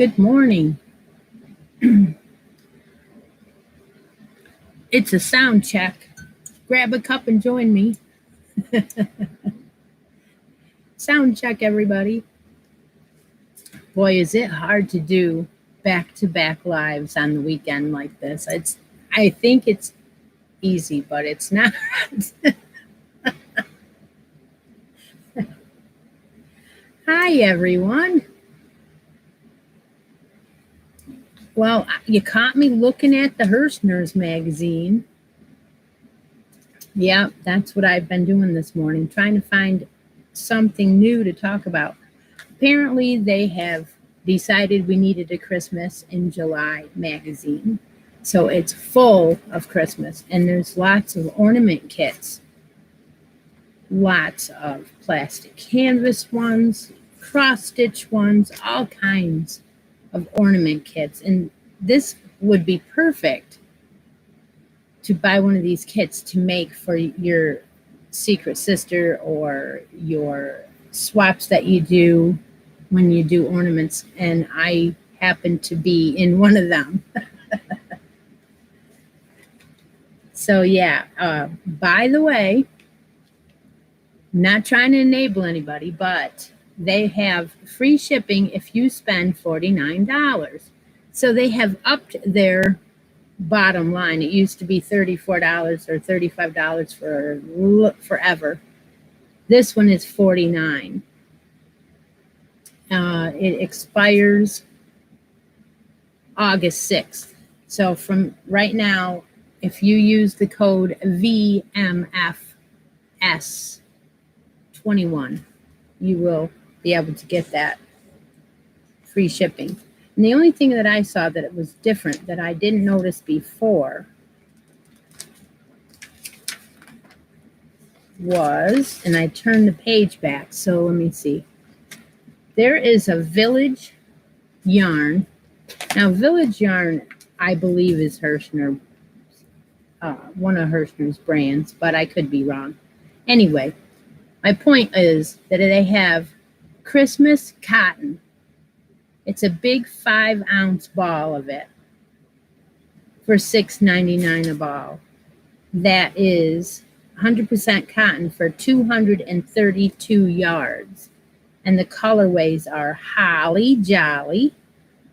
Good morning. It's a sound check. Grab a cup and join me. Sound check, everybody. Boy, is it hard to do back-to-back lives on the weekend like this. I think it's easy, but it's not. Hi, everyone. Well, you caught me looking at the Hirschner's magazine. Yeah, that's what I've been doing this morning, trying to find something new to talk about. Apparently, they have decided we needed a Christmas in July magazine. So it's full of Christmas, and there's lots of ornament kits. Lots of plastic canvas ones, cross-stitch ones, all kinds of ornament kits. And this would be perfect to buy one of these kits to make for your secret sister or your swaps that you do when you do ornaments. And I happen to be in one of them. So yeah, by the way, not trying to enable anybody, but they have free shipping if you spend $49. So they have upped their bottom line. It used to be $34 or $35 for forever. This one is $49. It expires August 6th. So from right now, if you use the code VMFS21, you will be able to get that free shipping. And the only thing that I saw that it was different that I didn't notice before was, and I turned the page back, so let me see. There is a Village yarn. Now, Village yarn, I believe, is Hirschner, one of Hirschner's brands, but I could be wrong. Anyway, my point is that they have Christmas cotton. It's a big 5-ounce ball of it for $6.99 a ball. That is 100% cotton for 232 yards. And the colorways are Holly Jolly,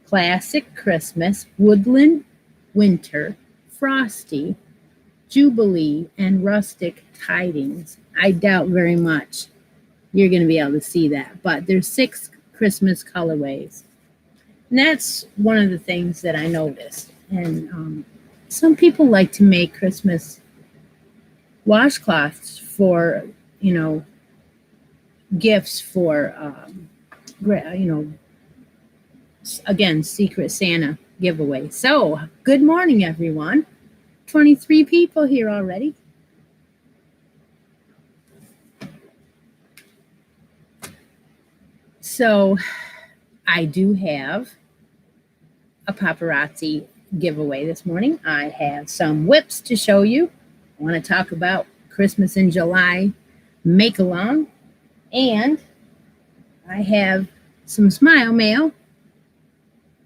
Classic Christmas, Woodland Winter, Frosty, Jubilee, and Rustic Tidings. I doubt very much you're going to be able to see that, but there's 6 Christmas colorways. And that's one of the things that I noticed. And some people like to make Christmas washcloths for, gifts for, again, Secret Santa giveaway. So, good morning, everyone. 23 people here already. So, I do have a paparazzi giveaway this morning. I have some whips to show you. I want to talk about Christmas in July make-along. And I have some smile mail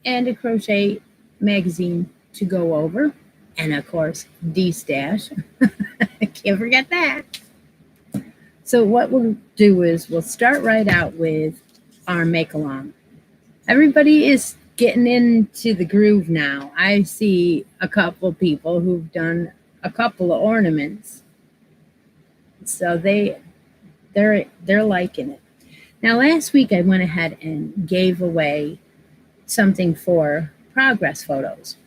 and a crochet magazine to go over. And of course, D-Stash. Can't forget that. So what we'll do is we'll start right out with our make-along. Everybody is getting into the groove now. I see a couple people who've done a couple of ornaments. So they're liking it. Now, last week I went ahead and gave away something for progress photos.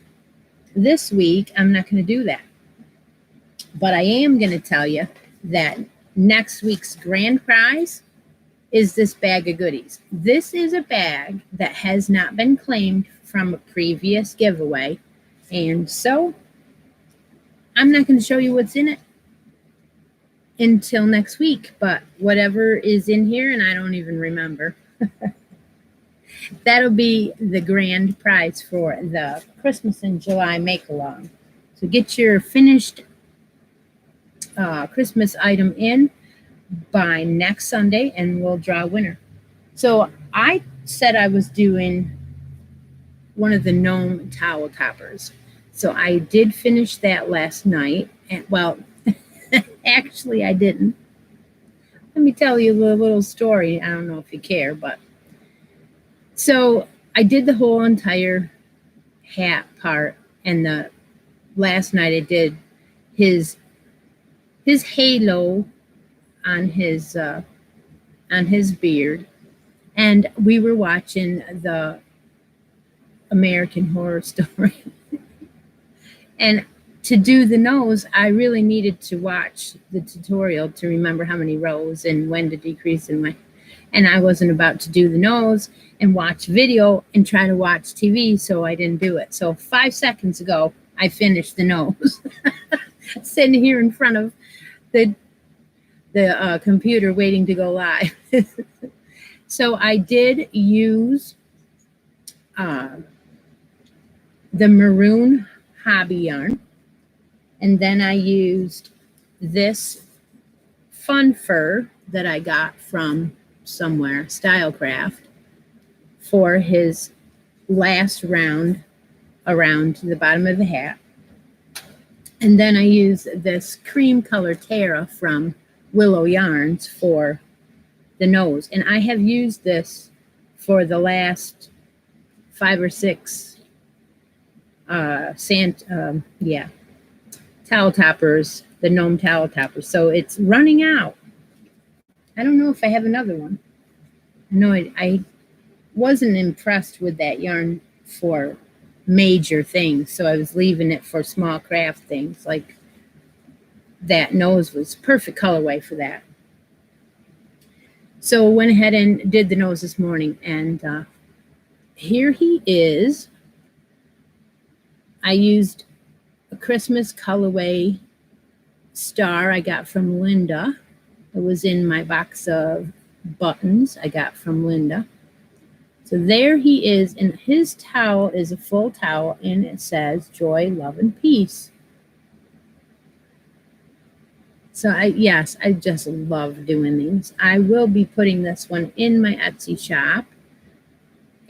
This week, I'm not going to do that. But I am going to tell you that next week's grand prize is this bag of goodies. This is a bag that has not been claimed from a previous giveaway. And so I'm not going to show you what's in it until next week, but whatever is in here, and I don't even remember, that'll be the grand prize for the Christmas in July make-along. So get your finished Christmas item in by next Sunday, and we'll draw a winner. So I said I was doing one of the gnome towel toppers. So I did finish that last night. And, well, actually, I didn't. Let me tell you a little story. I don't know if you care, but so I did the whole entire hat part, and the last night I did his halo on his beard, and we were watching the American Horror Story. And to do the nose, I really needed to watch the tutorial to remember how many rows and when to decrease and when. And I wasn't about to do the nose and watch video and try to watch TV, so I didn't do it. So 5 seconds ago, I finished the nose. Sitting here in front of the computer waiting to go live. So I did use the maroon hobby yarn, and then I used this fun fur that I got from somewhere, Stylecraft, for his last round around the bottom of the hat. And then I used this cream color Tara from Willow Yarns for the nose. And I have used this for the last 5 or 6 towel toppers, the gnome towel toppers. So it's running out. I don't know if I have another one. No, I wasn't impressed with that yarn for major things, so I was leaving it for small craft things. Like that nose was perfect colorway for that. So went ahead and did the nose this morning, and here he is. I used a Christmas colorway star I got from Linda. It was in my box of buttons I got from Linda. So there he is, and his towel is a full towel, and it says joy, love, and peace. So I just love doing these. I will be putting this one in my Etsy shop,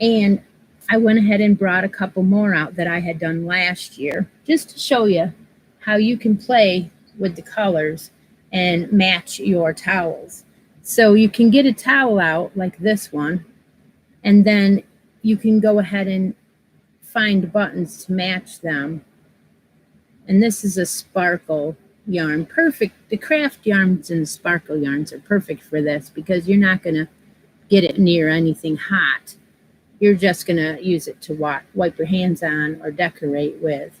and I went ahead and brought a couple more out that I had done last year, just to show you how you can play with the colors and match your towels. So you can get a towel out like this one, and then you can go ahead and find buttons to match them. And this is a sparkle yarn. Perfect. The craft yarns and the sparkle yarns are perfect for this because you're not going to get it near anything hot. You're just going to use it to wipe your hands on or decorate with.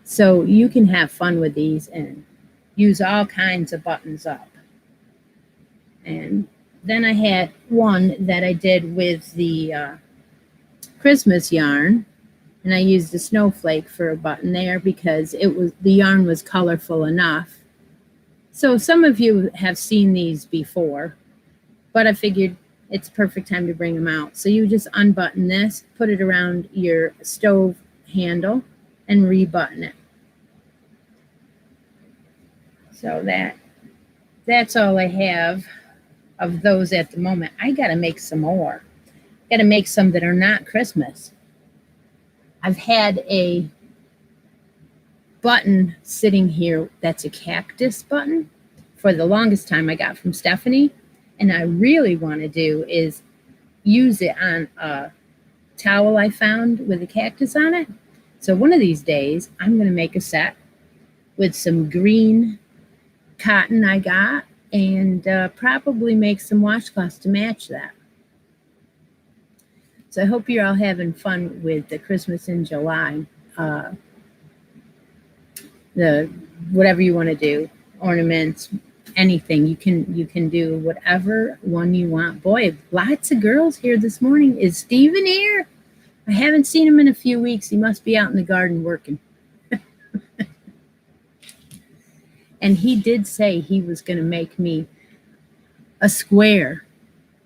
So you can have fun with these and use all kinds of buttons up. And then I had one that I did with the Christmas yarn, and I used a snowflake for a button there because the yarn was colorful enough. So some of you have seen these before, but I figured it's a perfect time to bring them out. So you just unbutton this, put it around your stove handle, and rebutton it. So that's all I have of those at the moment. I got to make some more. Got to make some that are not Christmas. I've had a button sitting here that's a cactus button for the longest time I got from Stephanie. And I really want to do is use it on a towel I found with a cactus on it. So one of these days, I'm going to make a set with some green cotton I got and probably make some washcloths to match that. So I hope you're all having fun with the Christmas in July. The whatever you want to do, ornaments, anything. You can do whatever one you want. Boy, lots of girls here this morning. Is Steven here? I haven't seen him in a few weeks. He must be out in the garden working. And he did say he was going to make me a square.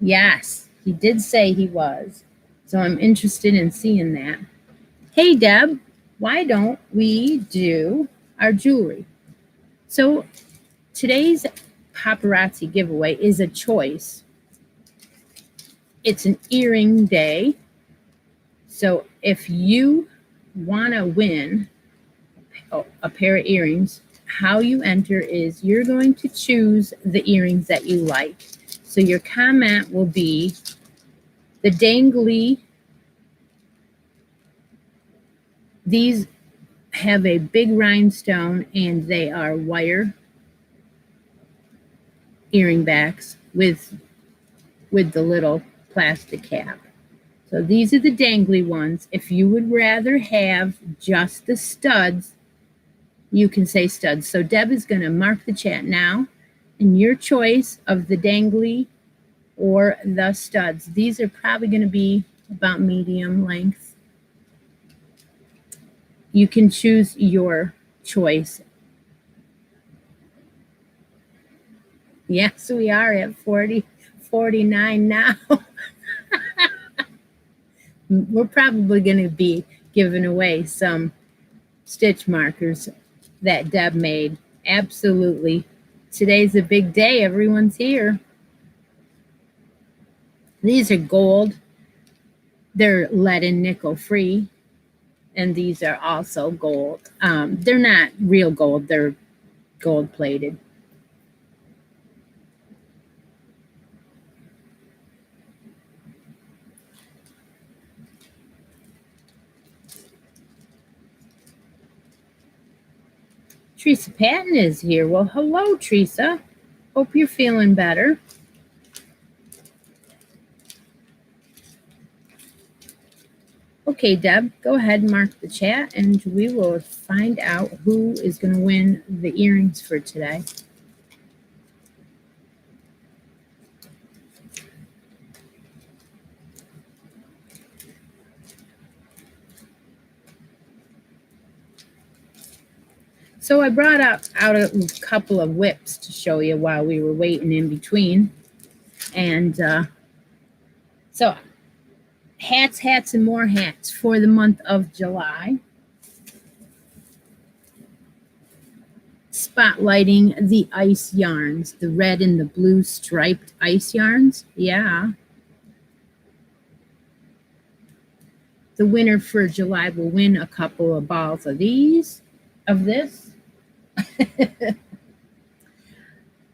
Yes, he did say he was. So I'm interested in seeing that. Hey, Deb, why don't we do our jewelry? So today's paparazzi giveaway is a choice. It's an earring day. So if you want to win a pair of earrings, how you enter is you're going to choose the earrings that you like. So your comment will be the dangly. These have a big rhinestone and they are wire earring backs with the little plastic cap. So these are the dangly ones. If you would rather have just the studs, you can say studs. So Deb is going to mark the chat now, and your choice of the dangly or the studs. These are probably going to be about medium length. You can choose your choice. Yes, we are at 49 now. We're probably going to be giving away some stitch markers that Deb made. Absolutely. Today's a big day. Everyone's here. These are gold. They're lead and nickel free. And these are also gold. They're not real gold. They're gold plated. Teresa Patton is here. Well, hello, Teresa. Hope you're feeling better. Okay, Deb, go ahead and mark the chat, and we will find out who is going to win the earrings for today. So I brought out a couple of whips to show you while we were waiting in between. And so hats, and more hats for the month of July. Spotlighting the ice yarns, the red and the blue striped ice yarns. Yeah. The winner for July will win a couple of balls of this.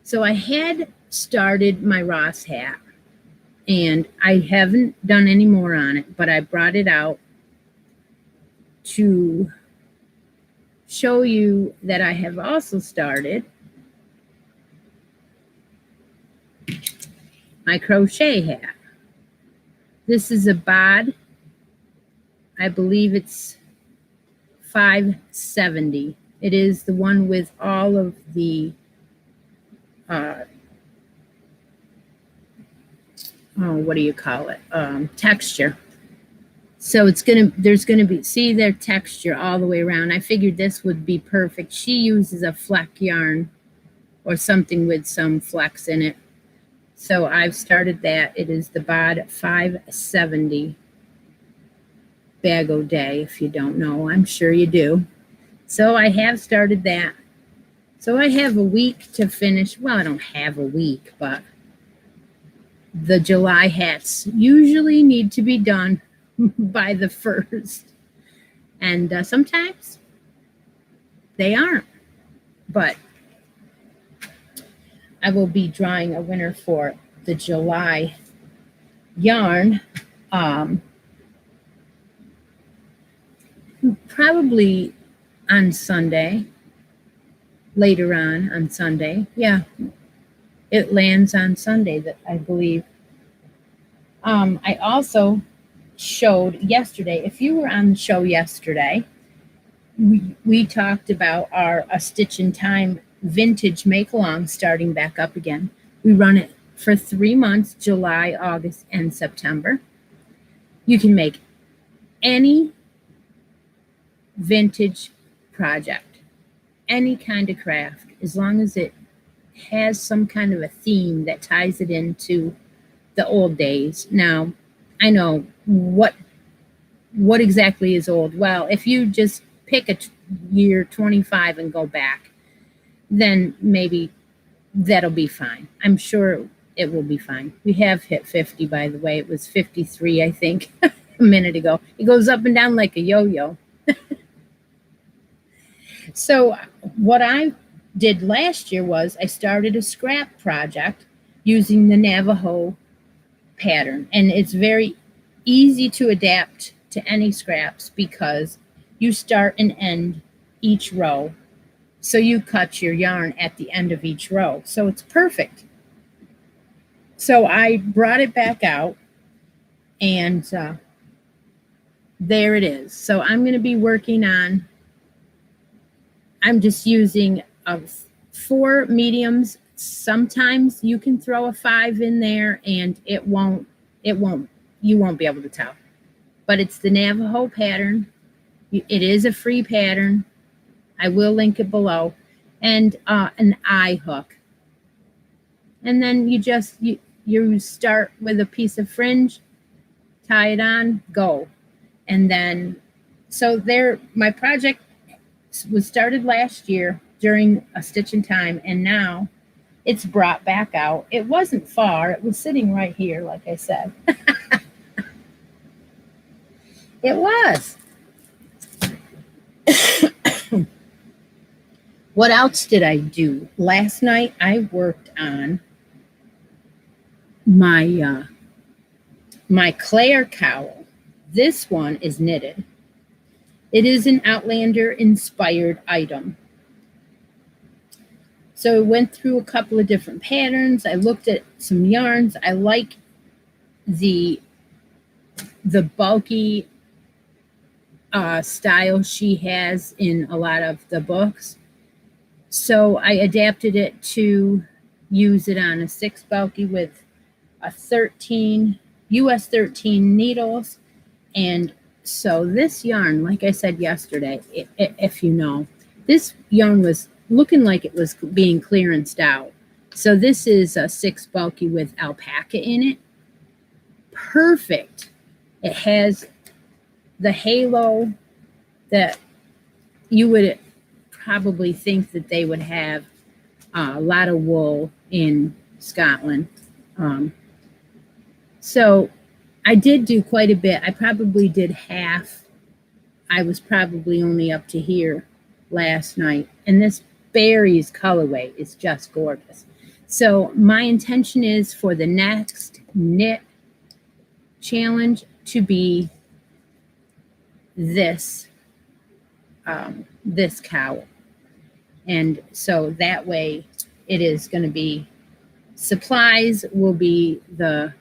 So I had started my Ross hat, and I haven't done any more on it, but I brought it out to show you that I have also started my crochet hat. This is a bod. I believe it's 570. It is the one with all of the what do you call it? Texture. So there's gonna be, see their texture all the way around. I figured this would be perfect. She uses a fleck yarn or something with some flecks in it. So I've started that. It is the bod 570 bag o' day. If you don't know, I'm sure you do. So I have started that. So I have a week to finish. Well, I don't have a week, but the July hats usually need to be done by the 1st. And sometimes they aren't. But I will be drawing a winner for the July yarn. Probably on Sunday. Later on Sunday. Yeah, it lands on Sunday, that I believe. I also showed yesterday, if you were on the show yesterday, we talked about our A Stitch in Time vintage make-along starting back up again. We run it for 3 months, July, August, and September. You can make any vintage project, any kind of craft, as long as it has some kind of a theme that ties it into the old days. Now, I know what exactly is old. Well, if you just pick a year 25 and go back, then maybe that'll be fine. I'm sure it will be fine. We have hit 50, by the way. It was 53, I think, a minute ago. It goes up and down like a yo-yo. So what I did last year was I started a scrap project using the Navajo pattern. And it's very easy to adapt to any scraps because you start and end each row. So you cut your yarn at the end of each row. So it's perfect. So I brought it back out and there it is. So I'm going to be working on, I'm just using 4 mediums. Sometimes you can throw a 5 in there and you won't be able to tell. But it's the Navajo pattern. It is a free pattern. I will link it below. And an eye hook. And then you start with a piece of fringe, tie it on, go. And then, so there, my project was started last year during a stitch in time, and now it's brought back out. It wasn't far. It was sitting right here, like I said. It was. What else did I do? Last night I worked on my my Claire cowl. This one is knitted. It is an Outlander inspired item. So I went through a couple of different patterns. I looked at some yarns. I like the bulky style she has in a lot of the books. So I adapted it to use it on a 6 bulky with a 13 US 13 needles. And so this yarn, like I said yesterday, if you know, this yarn was looking like it was being clearanced out. So this is a 6 bulky with alpaca in it. Perfect. It has the halo that you would probably think that they would have a lot of wool in Scotland. So I did do quite a bit. I probably did half. I was probably only up to here last night. And this berries colorway is just gorgeous. So my intention is for the next knit challenge to be this this cowl. And so that way it is going to be, supplies will be the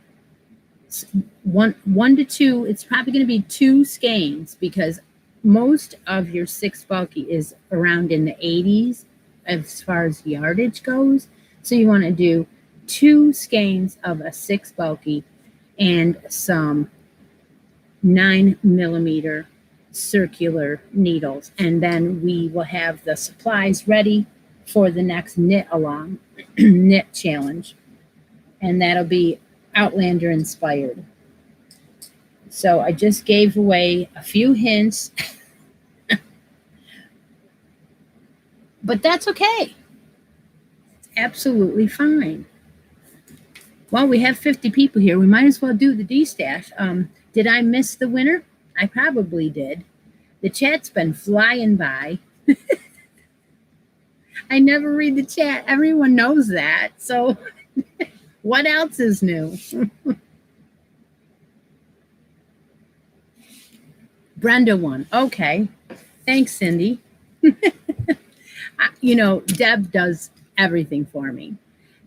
one to 2. It's probably going to be 2 skeins because most of your 6 bulky is around in the 80s as far as yardage goes. So you want to do 2 skeins of a 6 bulky and some 9mm circular needles, and then we will have the supplies ready for the next knit along knit challenge, and that'll be Outlander inspired. So I just gave away a few hints, but that's okay. It's absolutely fine. Well, we have 50 people here. We might as well do the D-stash. Did I miss the winner? I probably did. The chat's been flying by. I never read the chat. Everyone knows that. So what else is new? Brenda won. Okay. Thanks, Cindy. You know, Deb does everything for me.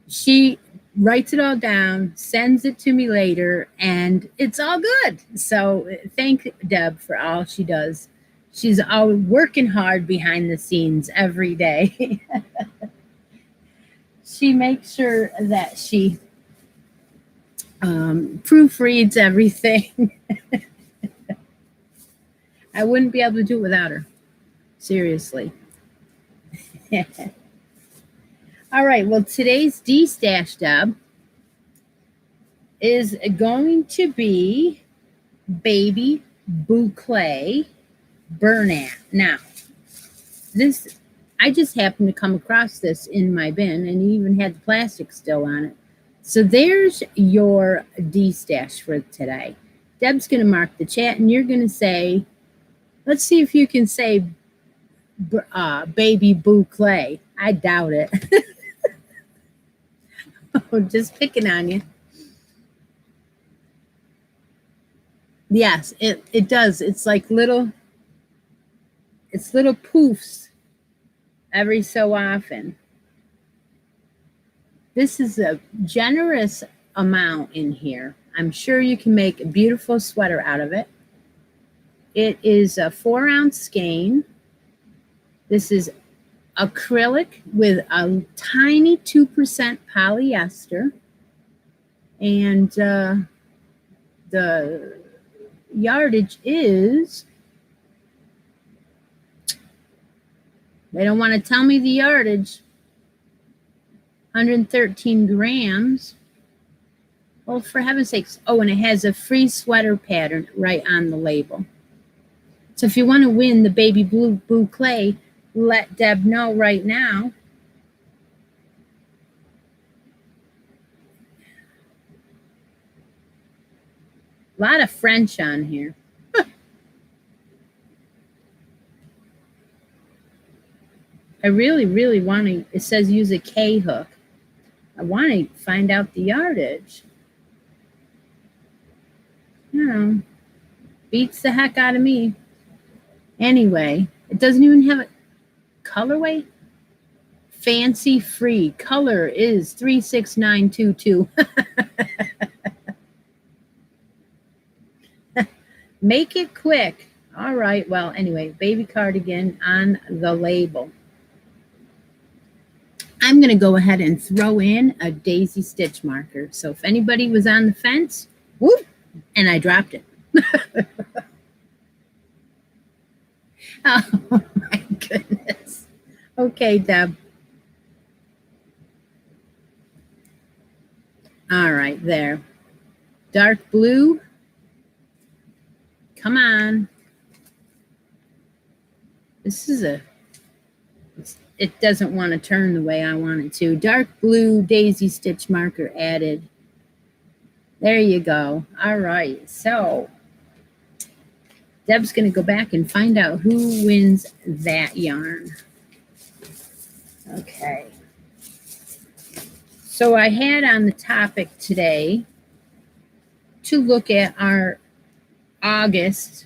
She writes it all down, sends it to me later, and it's all good. So thank Deb for all she does. She's always working hard behind the scenes every day. She makes sure that she proofreads everything. I wouldn't be able to do it without her. Seriously. All right, well, today's D-stash, Deb, is going to be Baby Boucle Bernat. Now, this, I just happened to come across this in my bin, and it even had the plastic still on it. So there's your D-stash for today. Deb's going to mark the chat, and you're going to say, let's see if you can say baby boucle. I doubt it. Oh, just picking on you. Yes, it does. It's like little poofs every so often. This is a generous amount in here. I'm sure you can make a beautiful sweater out of it. It is a 4-ounce skein. This is acrylic with a tiny 2% polyester. And the yardage is, they don't want to tell me the yardage, 113 grams. Oh, for heaven's sakes. Oh, and it has a free sweater pattern right on the label. So if you want to win the baby blue boucle, let Deb know right now. A lot of French on here. I really, really want to, it says use a K hook. I want to find out the yardage. You know, beats the heck out of me. Anyway, it doesn't even have a colorway. Fancy free. Color is 36922. Make it quick. All right. Well, anyway, baby cardigan on the label. I'm going to go ahead and throw in a daisy stitch marker. So if anybody was on the fence, whoop, and I dropped it. Oh, my goodness. Okay, Deb. All right, there. Dark blue. Come on. This is it doesn't want to turn the way I want it to. Dark blue daisy stitch marker added. There you go. All right, so Deb's going to go back and find out who wins that yarn. Okay. So I had on the topic today to look at our August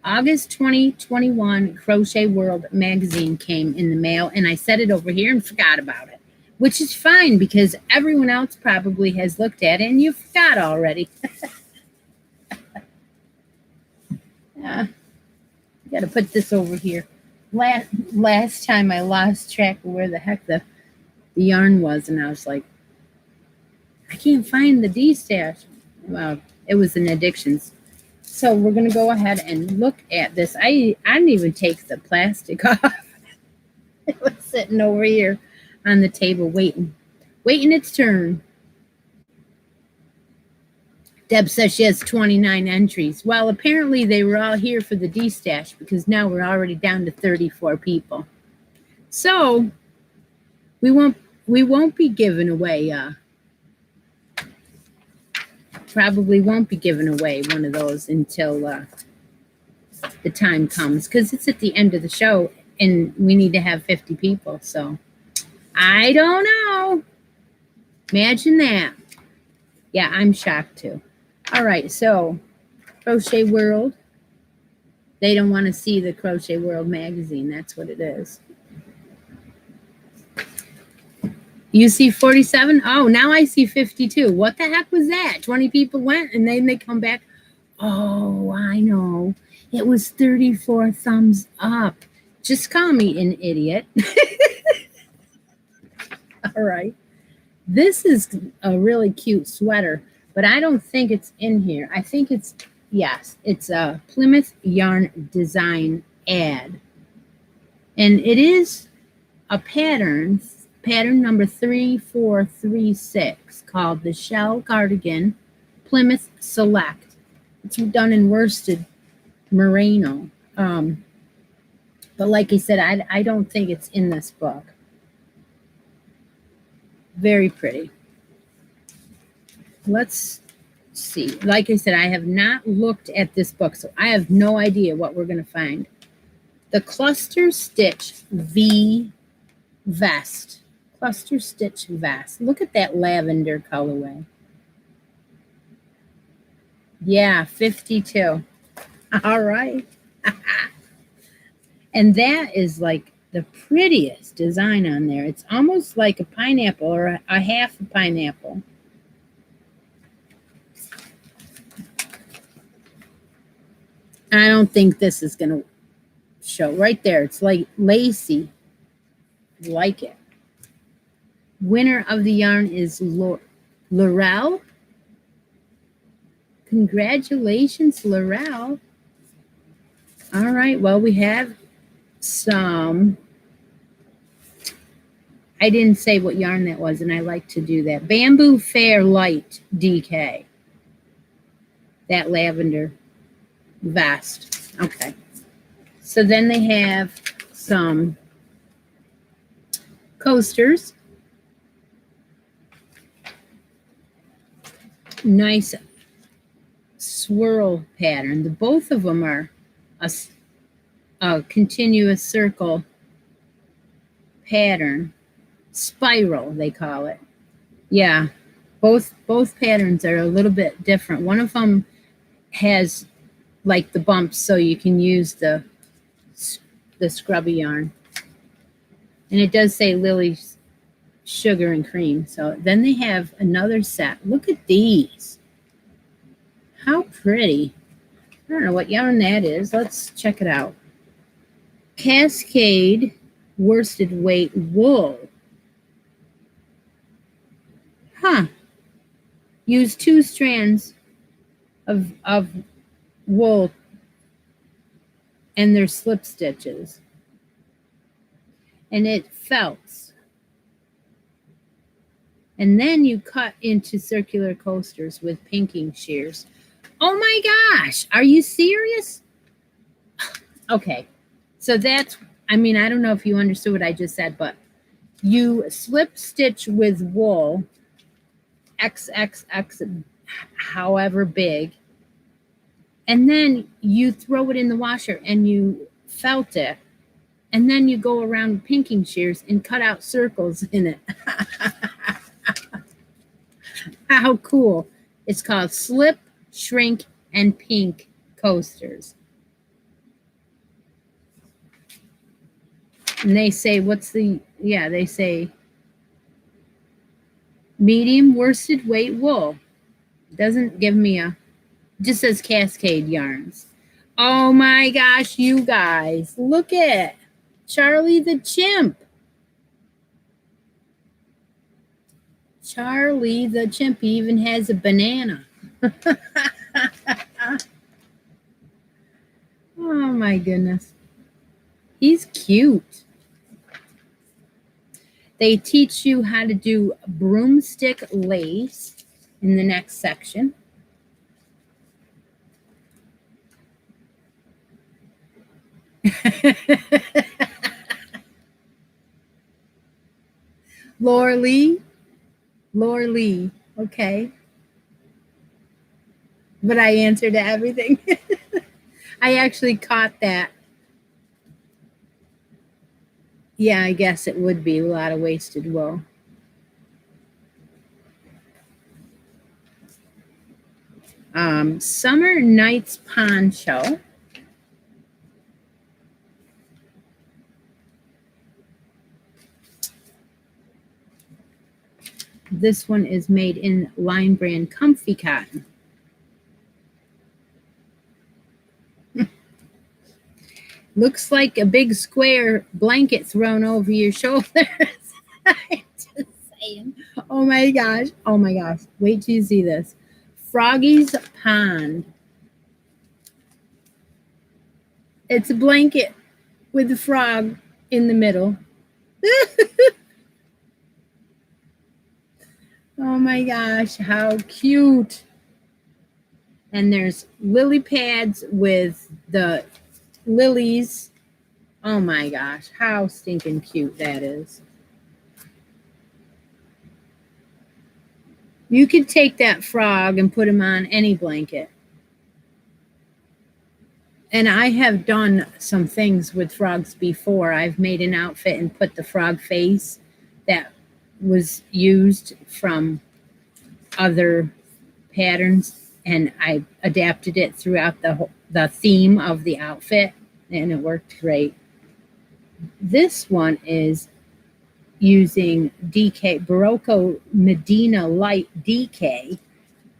2021 Crochet World magazine came in the mail, and I set it over here and forgot about it, which is fine because everyone else probably has looked at it and you forgot already. Got to put this over here. Last time I lost track of where the heck the yarn was, and I was like, I can't find the D-stash. Well, it was in Addictions. So we're going to go ahead and look at this. I didn't even take the plastic off. It was sitting over here on the table waiting its turn. Deb says she has 29 entries. Well, apparently they were all here for the D-stash because now we're already down to 34 people. So we won't be giving away probably won't be giving away one of those until the time comes, because it's at the end of the show and we need to have 50 people. So I don't know. Imagine that. Yeah, I'm shocked too. All right, so Crochet World. They don't want to see the Crochet World magazine. That's what it is. You see 47? Oh, now I see 52. What the heck was that? 20 people went and then they come back. Oh, I know. It was 34 thumbs up. Just call me an idiot. All right. This is a really cute sweater, but I don't think it's in here. I think it's, yes, it's a Plymouth Yarn Design ad. And it is a pattern number 3436, called the Shell Cardigan Plymouth Select. It's done in worsted merino. But like I said, I don't think it's in this book. Very pretty. Let's see. Like I said, I have not looked at this book, so I have no idea what we're going to find. The Cluster Stitch V Vest. Cluster Stitch Vest. Look at that lavender colorway. Yeah, 52. All right. And that is like the prettiest design on there. It's almost like a pineapple or a half a pineapple. I don't think this is going to show right there. It's like lacy. Like it. Winner of the yarn is Laurel. Congratulations, Laurel. All right. Well, we have some. I didn't say what yarn that was, and I like to do that. Bamboo Fair Light DK. That lavender vest. Okay. So then they have some coasters. Nice swirl pattern. Both of them are a continuous circle pattern. Spiral, they call it. Yeah, both patterns are a little bit different. One of them has like the bumps so you can use the scrubby yarn. And it does say Lily's Sugar and Cream. So then they have another set. Look at these. How pretty. I don't know what yarn that is. Let's check it out. Cascade worsted weight wool. Huh. Use 2 strands of wool and their slip stitches. And it felts. And then you cut into circular coasters with pinking shears. Oh my gosh, are you serious? Okay, so that's, I mean, I don't know if you understood what I just said, but you slip stitch with wool, XXX, however big, and then you throw it in the washer and you felt it, and then you go around with pinking shears and cut out circles in it. How cool. It's called Slip, Shrink, and Pink Coasters. And they say, they say medium worsted weight wool. Doesn't give me just says Cascade yarns. Oh my gosh, you guys, look at Charlie the Chimp. Charlie the Chimp even has a banana. Oh my goodness. He's cute. They teach you how to do broomstick lace in the next section. Laura Lee, okay. But I answered everything. I actually caught that. Yeah, I guess it would be a lot of wasted wool. Summer Nights Poncho. This one is made in Line Brand Comfy Cotton. Looks like a big square blanket thrown over your shoulders. I'm just saying. Oh my gosh. Oh my gosh. Wait till you see this. Froggy's Pond. It's a blanket with a frog in the middle. Oh my gosh, how cute. And there's lily pads with the lilies. Oh my gosh, how stinking cute that is. You could take that frog and put him on any blanket. And I have done some things with frogs before. I've made an outfit and put the frog face that was used from other patterns, and I adapted it throughout the theme of the outfit, and it worked great. This one is using DK Barocco Medina Light DK,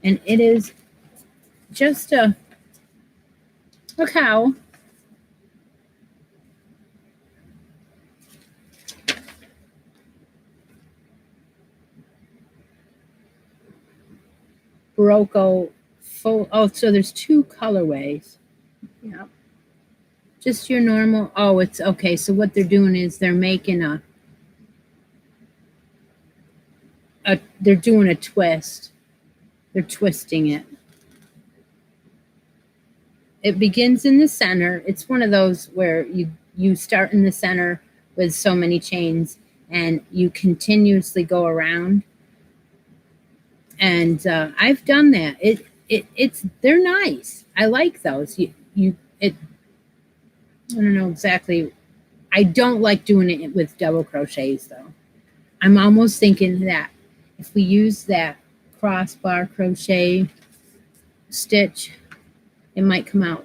and it is just a cow. Barocco full. Oh, so there's two colorways. Yeah. Just your normal. Oh, it's okay. So what they're doing is they're making they're doing a twist. They're twisting it. It begins in the center. It's one of those where you start in the center with so many chains and you continuously go around. And I've done that. They're nice. I like those. I don't know exactly. I don't like doing it with double crochets though. I'm almost thinking that if we use that crossbar crochet stitch, it might come out.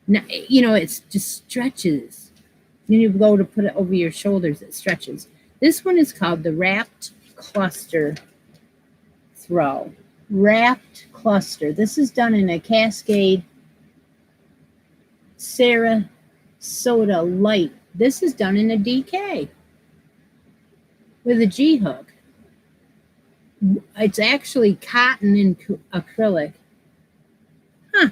Now, it just stretches. Then you go to put it over your shoulders, it stretches. This one is called the Wrapped Cluster Throw. Wrapped Cluster. This is done in a Cascade Sarasota Light. This is done in a DK with a G hook. It's actually cotton and acrylic. Huh.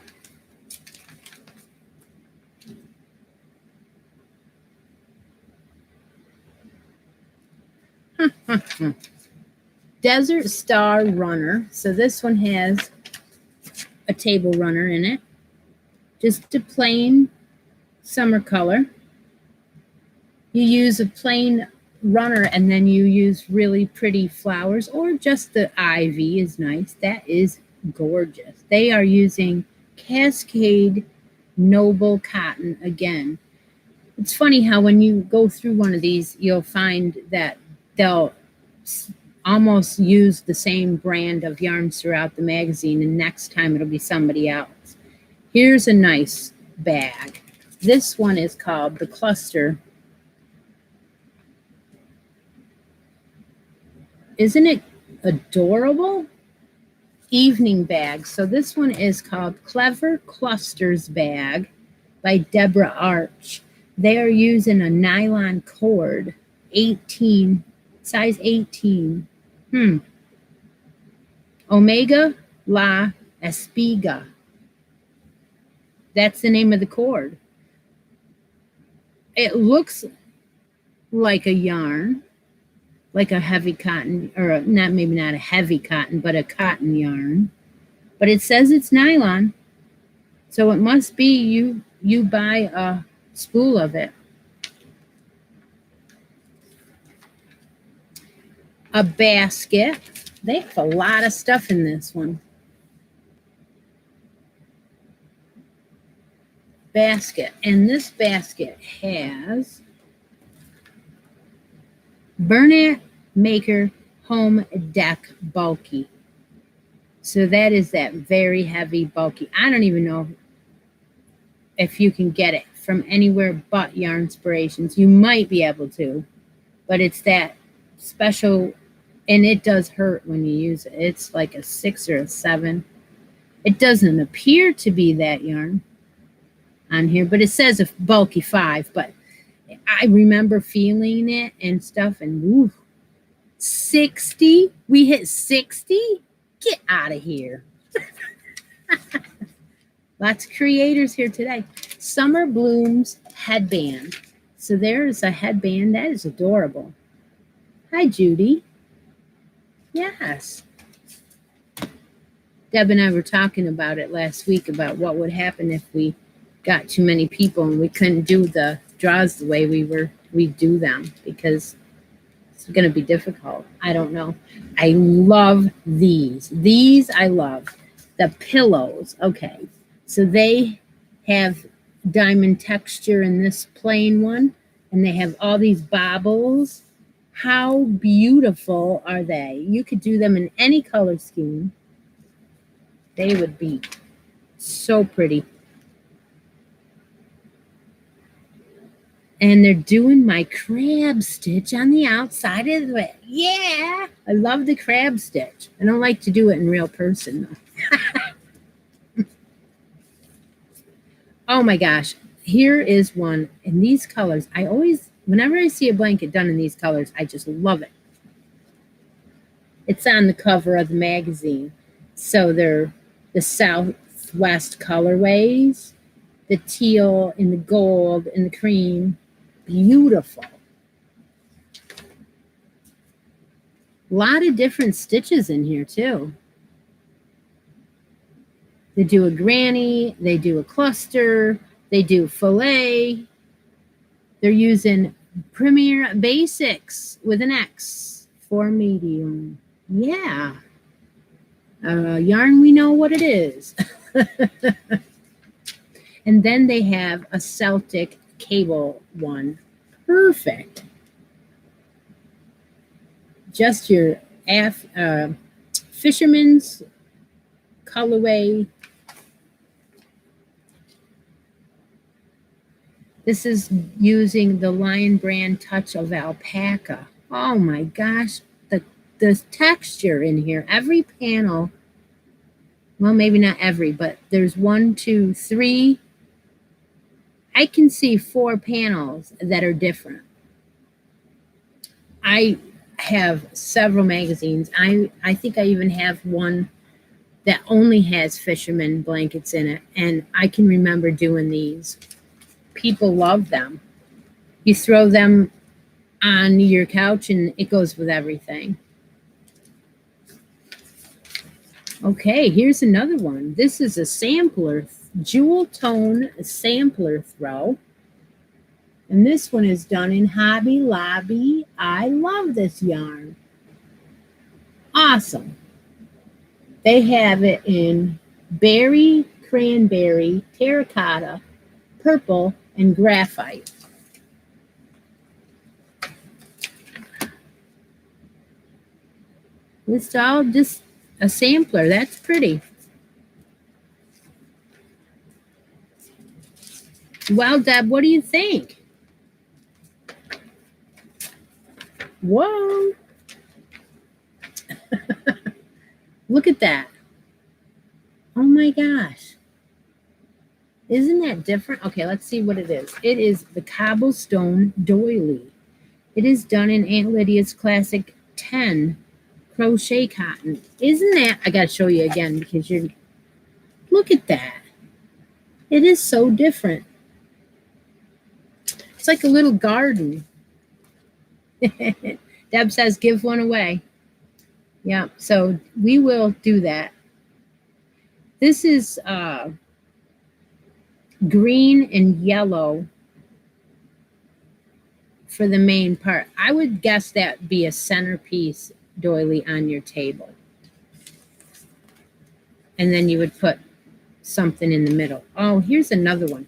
Desert Star Runner. So this one has a table runner in it. Just a plain summer color. You use a plain runner and then you use really pretty flowers, or just the ivy is nice. That is gorgeous. They are using Cascade Noble Cotton again. It's funny how when you go through one of these, you'll find that they'll almost use the same brand of yarns throughout the magazine, and next time it'll be somebody else. Here's a nice bag. This one is called the Cluster. Isn't it adorable? Evening bag. So this one is called Clever Clusters Bag by Deborah Arch. They are using a nylon cord, 18, size 18. Omega La Espiga. That's the name of the cord. It looks like a yarn, like a heavy cotton, or maybe not a heavy cotton, but a cotton yarn. But it says it's nylon. So it must be you buy a spool of it. A basket. They have a lot of stuff in this one. Basket. And this basket has Bernat Maker Home Deck Bulky. So that is that very heavy, bulky. I don't even know if you can get it from anywhere but Yarnspirations. You might be able to, but it's that special, and it does hurt when you use it. It's like a 6 or a 7. It doesn't appear to be that yarn on here, but it says a bulky 5, but I remember feeling it and stuff, and ooh, 60? We hit 60? Get out of here. Lots of creators here today. Summer Blooms headband. So there's a headband. That is adorable. Hi, Judy. Yes. Deb and I were talking about it last week, about what would happen if we got too many people and we couldn't do the draws the way we do them, because going to be difficult. I don't know. I love these. These I love. The pillows. Okay. So they have diamond texture in this plain one, and they have all these baubles. How beautiful are they? You could do them in any color scheme. They would be so pretty. And they're doing my crab stitch on the outside of it. Yeah, I love the crab stitch. I don't like to do it in real person, though. Oh my gosh, here is one in these colors. I always, whenever I see a blanket done in these colors, I just love it. It's on the cover of the magazine. So they're the Southwest colorways, the teal and the gold and the cream. Beautiful. A lot of different stitches in here too. They do a granny, they do a cluster, they do fillet. They're using Premier Basics with an X for medium. Yeah. Yarn, we know what it is. And then they have a Celtic cable one. Perfect. Just your fisherman's colorway. This is using the Lion Brand touch of alpaca. Oh my gosh, the texture in here. Every panel, well, maybe not every, but there's 1, 2, 3. I can see 4 panels that are different. I have several magazines. I think I even have one that only has fisherman blankets in it, and I can remember doing these. People love them. You throw them on your couch and it goes with everything. Okay, here's another one. This is a sampler, jewel tone sampler throw. And this one is done in Hobby Lobby. I love this yarn. Awesome. They have it in berry, cranberry, terracotta, purple, and graphite. It's all just a sampler. That's pretty. Well, Deb, what do you think? Whoa. Look at that. Oh my gosh. Isn't that different? Okay, let's see what it is. It is the cobblestone doily. It is done in Aunt Lydia's Classic 10 crochet cotton. Isn't that, I gotta show you again because you're, look at that. It is so different. It's like a little garden. Deb says, give one away. Yeah, so we will do that. This is green and yellow for the main part. I would guess that be a centerpiece doily on your table. And then you would put something in the middle. Oh, here's another one.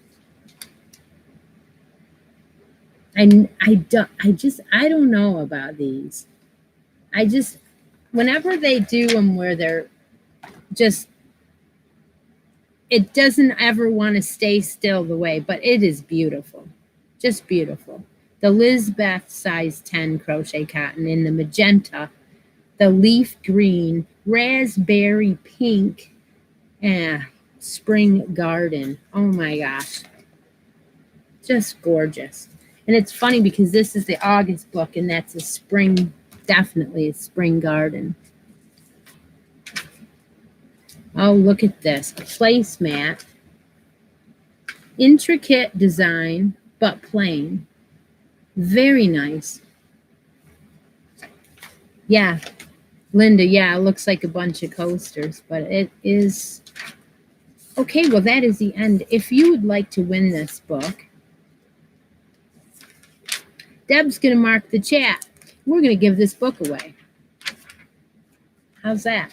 I don't know about these. Whenever they do them where they're just, it doesn't ever want to stay still the way, but it is beautiful. Just beautiful. The Lizbeth size 10 crochet cotton in the magenta, the leaf green, raspberry pink, and spring garden. Oh my gosh. Just gorgeous. And it's funny because this is the August book and that's a spring, definitely a spring garden. Oh, look at this. A placemat. Intricate design, but plain. Very nice. Yeah. Linda, yeah, it looks like a bunch of coasters, but it is. Okay, well, that is the end. If you would like to win this book, Deb's going to mark the chat. we're going to give this book away. How's that?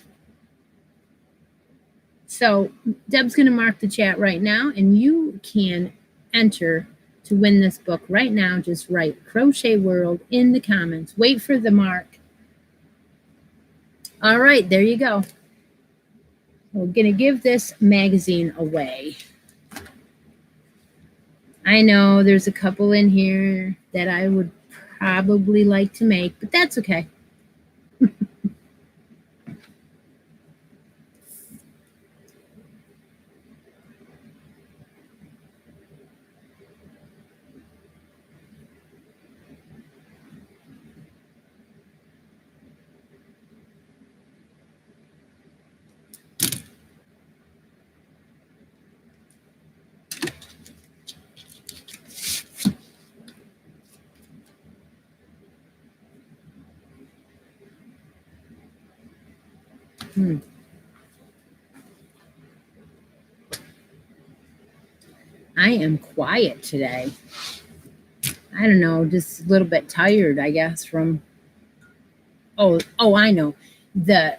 So Deb's going to mark the chat right now, and you can enter to win this book right now. Just write Crochet World in the comments. Wait for the mark. All right, there you go. We're going to give this magazine away. I know there's a couple in here that I would probably like to make, but that's okay. I am quiet today. I don't know, just a little bit tired, I guess, from I know. The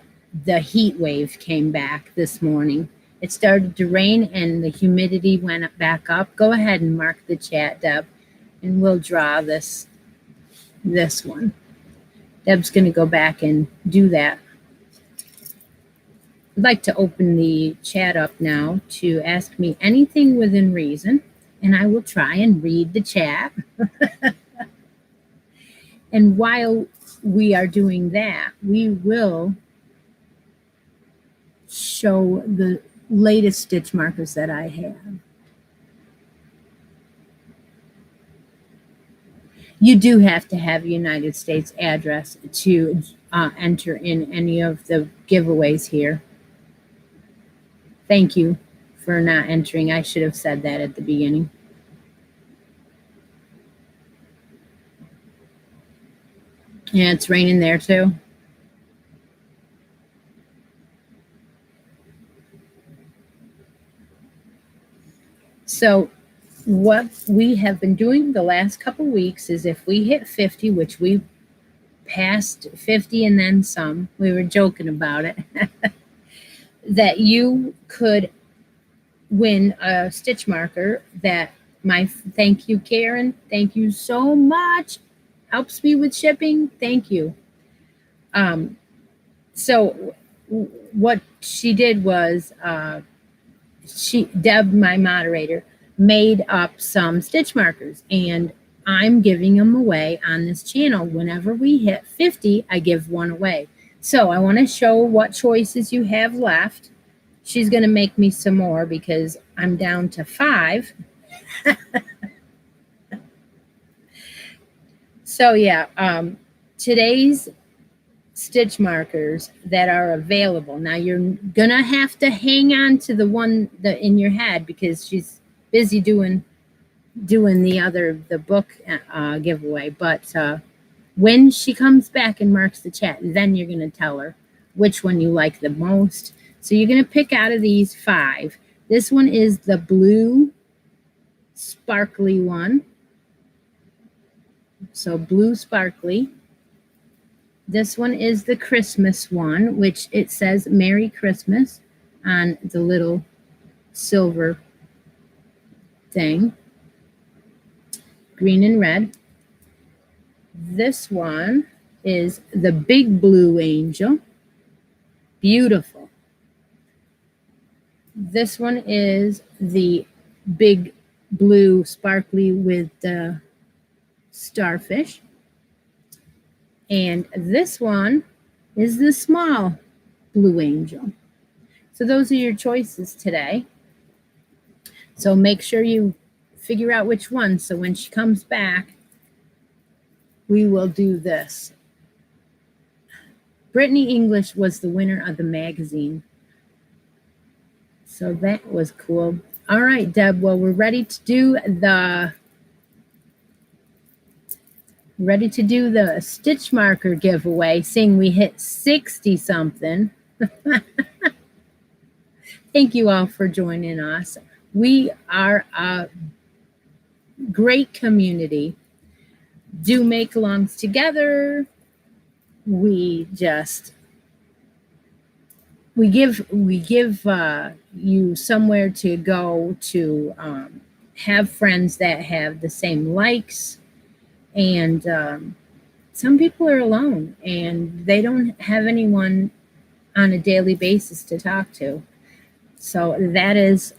heat wave came back this morning. It started to rain and the humidity went back up. Go ahead and mark the chat, Deb, and we'll draw this one. Deb's going to go back and do that. I'd like to open the chat up now to ask me anything within reason, and I will try and read the chat. And while we are doing that, we will show the latest stitch markers that I have. You do have to have a United States address to enter in any of the giveaways here. Thank you for not entering. I should have said that at the beginning. Yeah, it's raining there too. So what we have been doing the last couple weeks is if we hit 50, which we passed 50 and then some, we were joking about it, that you could win a stitch marker that thank you, Karen. Thank you so much. Helps me with shipping. Thank you. So what she did was Deb, my moderator, made up some stitch markers, and I'm giving them away on this channel. Whenever we hit 50, I give one away. So I want to show what choices you have left. She's going to make me some more because I'm down to 5. So yeah, today's stitch markers that are available. Now you're going to have to hang on to the one that in your head because she's busy doing the book giveaway. But when she comes back and marks the chat, then you're going to tell her which one you like the most. So you're going to pick out of these 5. This one is the blue sparkly one. So blue sparkly. This one is the Christmas one, which it says Merry Christmas on the little silver thing. Green and red. This one is the big blue angel. Beautiful. This one is the big blue sparkly with the starfish. And this one is the small blue angel. So those are your choices today. So make sure you figure out which one. So when she comes back, we will do this. Brittany English was the winner of the magazine. So that was cool. All right, Deb. Well, we're ready to do the stitch marker giveaway, seeing we hit 60 something. Thank you all for joining us. We are a great community. Do make-alongs together. we give you somewhere to go to have friends that have the same likes, and some people are alone and they don't have anyone on a daily basis to talk to. So that is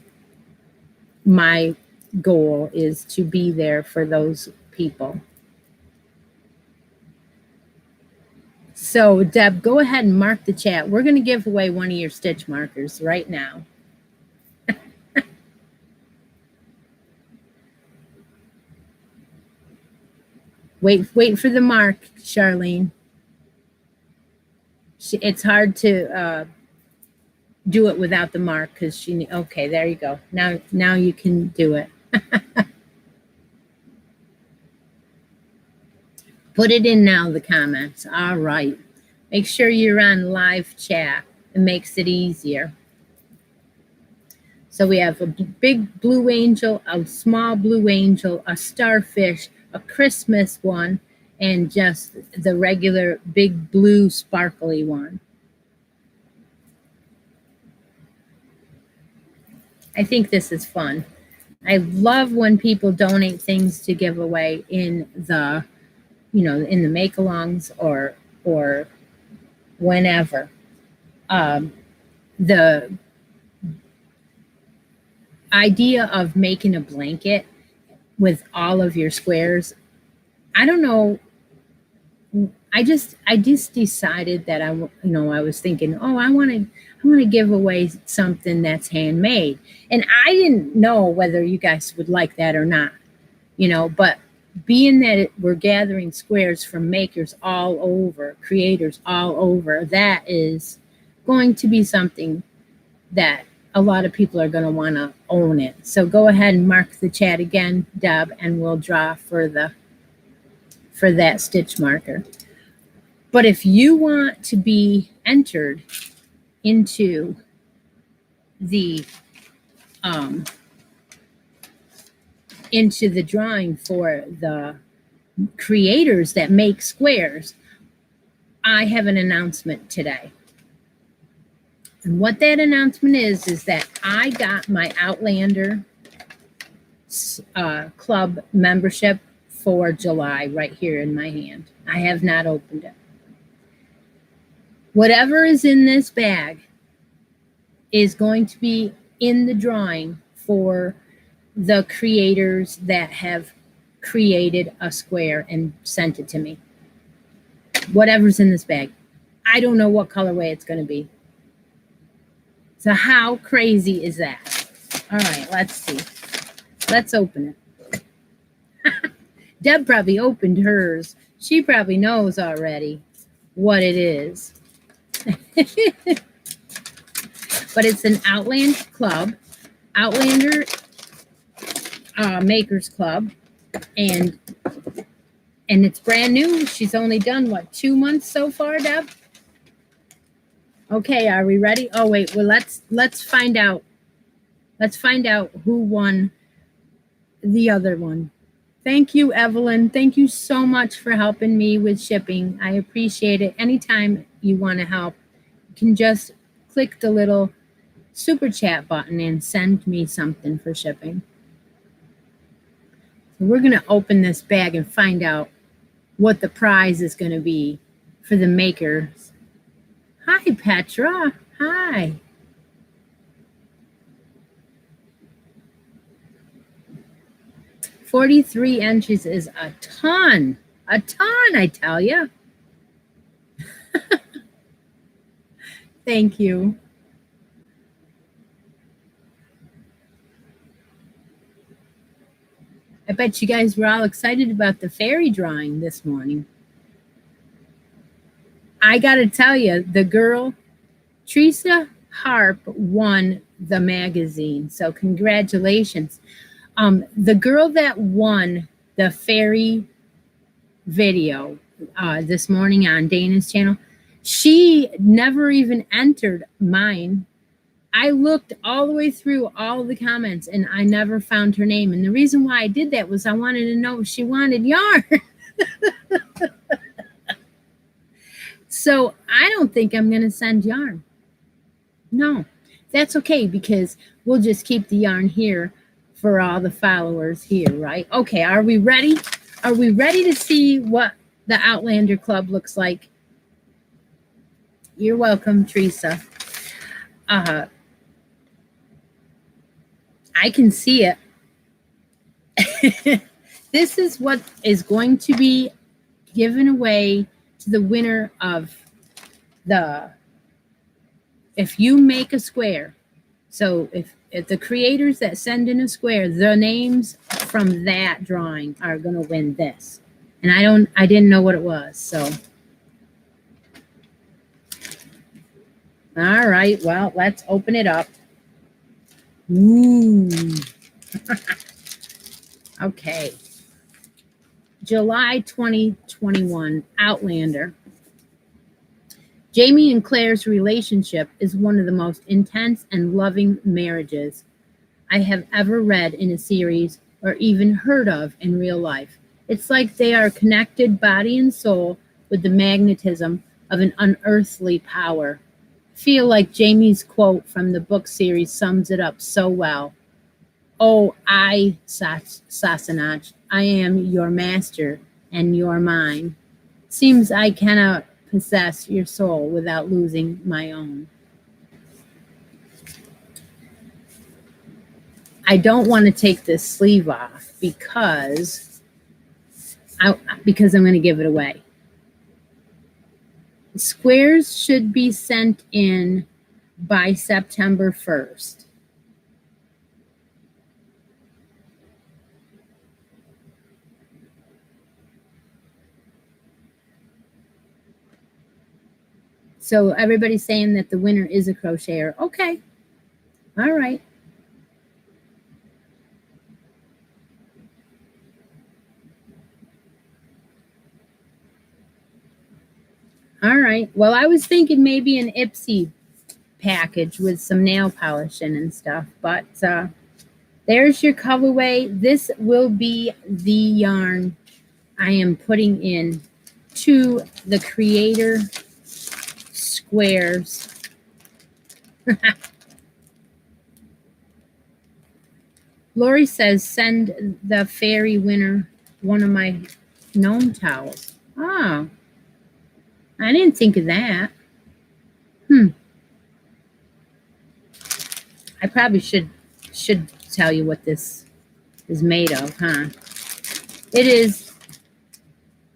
my goal, is to be there for those people. So Deb, go ahead and mark the chat. We're going to give away one of your stitch markers right now. Wait for the mark, Charlene. It's hard to do it without the mark because she. Okay, there you go. Now you can do it. Put it in now, the comments. All right. Make sure you're on live chat. It makes it easier. So we have a big blue angel, a small blue angel, a starfish, a Christmas one, and just the regular big blue sparkly one. I think this is fun. I love when people donate things to give away in the, in the make-alongs or whenever. The idea of making a blanket with all of your squares, I don't know. I just decided that I was thinking, I want to give away something that's handmade, and I didn't know whether you guys would like that or not, but being that we're gathering squares from makers all over, creators all over, that is going to be something that a lot of people are going to want to own it. So go ahead and mark the chat again, Deb, and we'll draw for that stitch marker. But if you want to be entered into the drawing for the creators that make squares, I have an announcement today. And what that announcement is that I got my Outlander Club membership for July right here in my hand. I have not opened it. Whatever is in this bag is going to be in the drawing for the creators that have created a square and sent it to me. Whatever's in this bag. I don't know what colorway it's going to be. So how crazy is that? All right, let's see. Let's open it. Deb probably opened hers. She probably knows already what it is. But it's an Outlander Makers Club, and it's brand new. She's only done, 2 months so far, Deb? Okay, are we ready? Oh wait, well let's find out. Let's find out who won the other one. Thank you, Evelyn. Thank you so much for helping me with shipping. I appreciate it. Anytime you want to help, you can just click the little super chat button and send me something for shipping. So we're going to open this bag and find out what the prize is going to be for the makers. Hi, Petra. Hi. $43 entries is a ton, I tell you. Thank you. I bet you guys were all excited about the fairy drawing this morning. I got to tell you, the girl, Teresa Harp, won the magazine. So congratulations. The girl that won the fairy video this morning on Dana's channel, she never even entered mine. I looked all the way through all the comments and I never found her name. And the reason why I did that was I wanted to know if she wanted yarn. So I don't think I'm going to send yarn. No, that's okay because we'll just keep the yarn here for all the followers here, right? Okay, are we ready? Are we ready to see what the Outlander Club looks like? You're welcome, Teresa. I can see it. This is what is going to be given away to the winner of if you make a square. So if the creators that send in a square, the names from that drawing are going to win this. And I didn't know what it was. So, all right, well, let's open it up. Ooh. Okay. July 2021, Outlander. Jamie and Claire's relationship is one of the most intense and loving marriages I have ever read in a series or even heard of in real life. It's like they are connected body and soul with the magnetism of an unearthly power. I feel like Jamie's quote from the book series sums it up so well. Oh, Sassanach, I am your master and you're mine. Seems I cannot possess your soul without losing my own. I don't want to take this sleeve off because I'm going to give it away. Squares should be sent in by September 1st. So everybody's saying that the winner is a crocheter. Okay. All right. All right. Well, I was thinking maybe an Ipsy package with some nail polish in and stuff, but there's your colorway. This will be the yarn I am putting in to the creator squares. Lori says, send the fairy winner one of my gnome towels. Oh, I didn't think of that. I probably should tell you what this is made of, huh? It is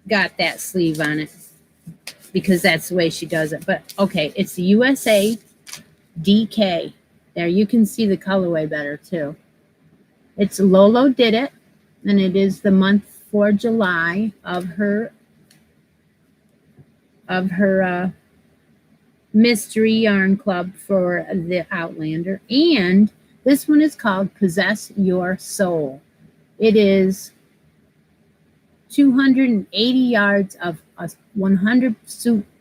got that sleeve on it because that's the way she does it. But okay, it's the USA DK. There, you can see the colorway better too. It's Lolo did it, and it is the month for July of her mystery yarn club for the Outlander. And this one is called Possess Your Soul. It is 280 yards of 100%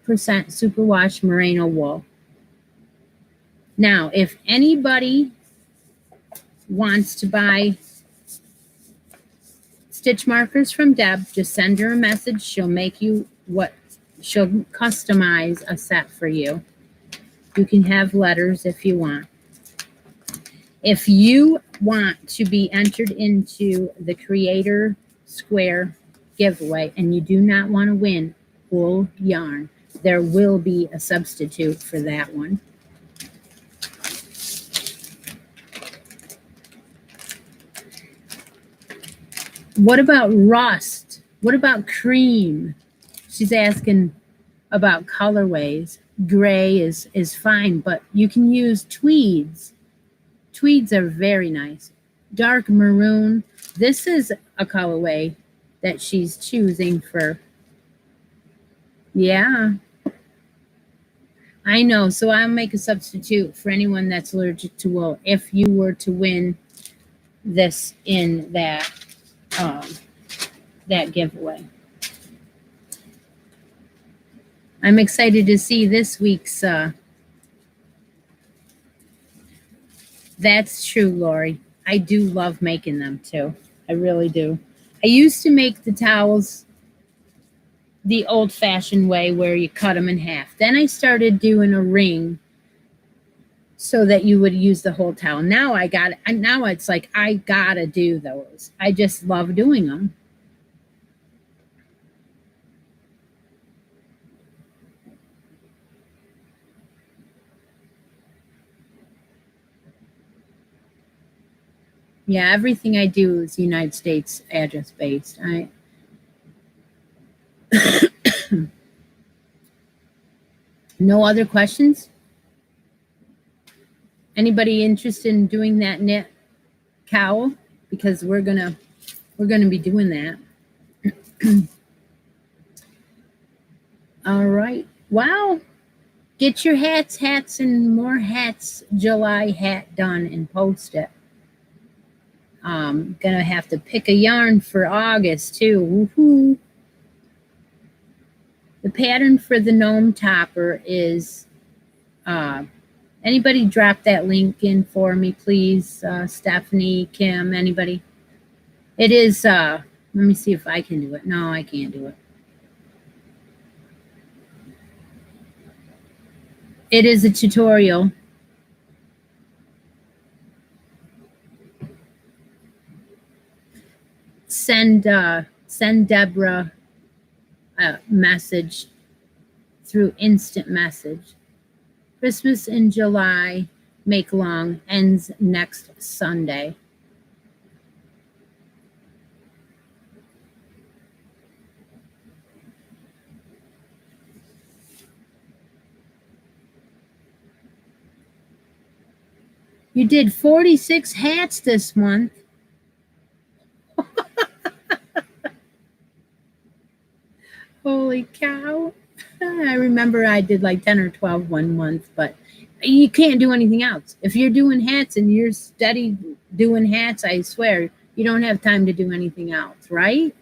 superwash merino wool. Now, if anybody wants to buy stitch markers from Deb, just send her a message. She'll make you she'll customize a set for you. You can have letters if you want. If you want to be entered into the Creator Square giveaway and you do not want to win wool yarn, there will be a substitute for that one. What about rust? What about cream? She's asking about colorways. Gray is fine, but you can use tweeds. Tweeds are very nice. Dark maroon. This is a colorway that she's choosing for. Yeah. I know. So I'll make a substitute for anyone that's allergic to wool if you were to win this in that giveaway. I'm excited to see this week's. That's true, Lori. I do love making them too. I really do. I used to make the towels the old-fashioned way where you cut them in half. Then I started doing a ring so that you would use the whole towel. Now now it's like I gotta do those. I just love doing them. Yeah, everything I do is United States address based. No other questions? Anybody interested in doing that knit cowl? Because we're gonna be doing that. All right. Wow. Get your hats, and more hats. July hat done and post it. Gonna have to pick a yarn for August too. Woohoo! The pattern for the gnome topper is. Anybody drop that link in for me, please? Stephanie, Kim, anybody? It is. Let me see if I can do it. No, I can't do it. It is a tutorial. Send Deborah a message through instant message. Christmas in July, make long, ends next Sunday. You did 46 hats this month. Holy cow. I remember I did like 10 or 12 one month, but you can't do anything else. If you're doing hats and you're steady doing hats, I swear, you don't have time to do anything else, right?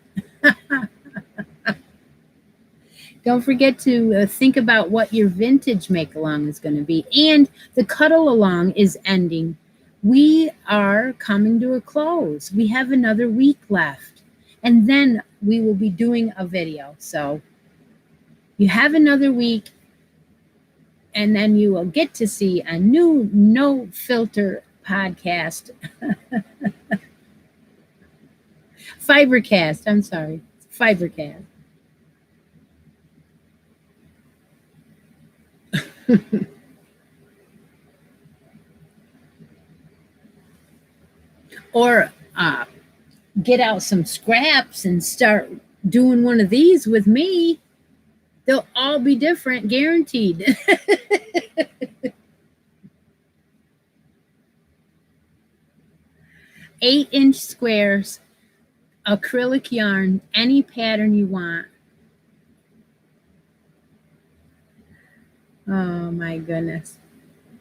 Don't forget to think about what your vintage make-along is going to be. And the cuddle-along is ending. We are coming to a close. We have another week left. And then we will be doing a video. So you have another week, and then you will get to see a new no filter podcast. Fibercast, I'm sorry. Fibercast. Or get out some scraps and start doing one of these with me. They'll all be different, guaranteed. 8-inch squares, acrylic yarn, any pattern you want. Oh my goodness.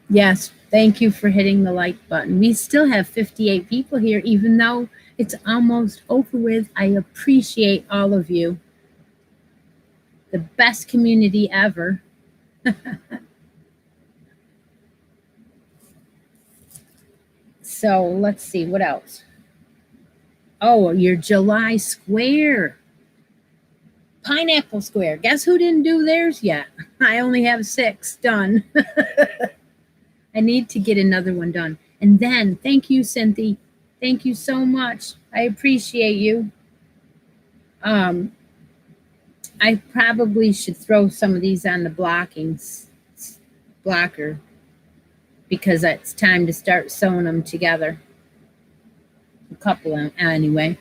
Yes, thank you for hitting the like button. We still have 58 people here, even though it's almost over with. I appreciate all of you. The best community ever. So let's see, what else? Oh, your July square. Pineapple square. Guess who didn't do theirs yet? I only have 6 done. I need to get another one done. And then, thank you, Cynthia. Thank you so much. I appreciate you. I probably should throw some of these on the blocker because it's time to start sewing them together. A couple of them, anyway.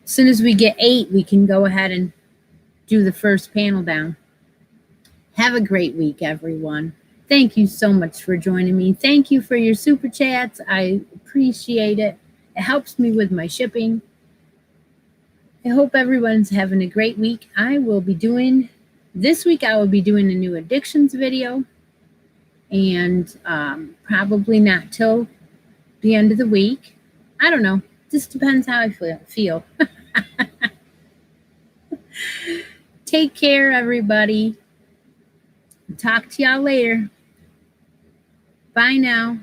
As soon as we get 8, we can go ahead and do the first panel down. Have a great week, everyone. Thank you so much for joining me. Thank you for your super chats. I appreciate it. It helps me with my shipping. I hope everyone's having a great week. This week I will be doing a new addictions video, and probably not till the end of the week. I don't know. Just depends how I feel. Take care, everybody. Talk to y'all later. Bye now.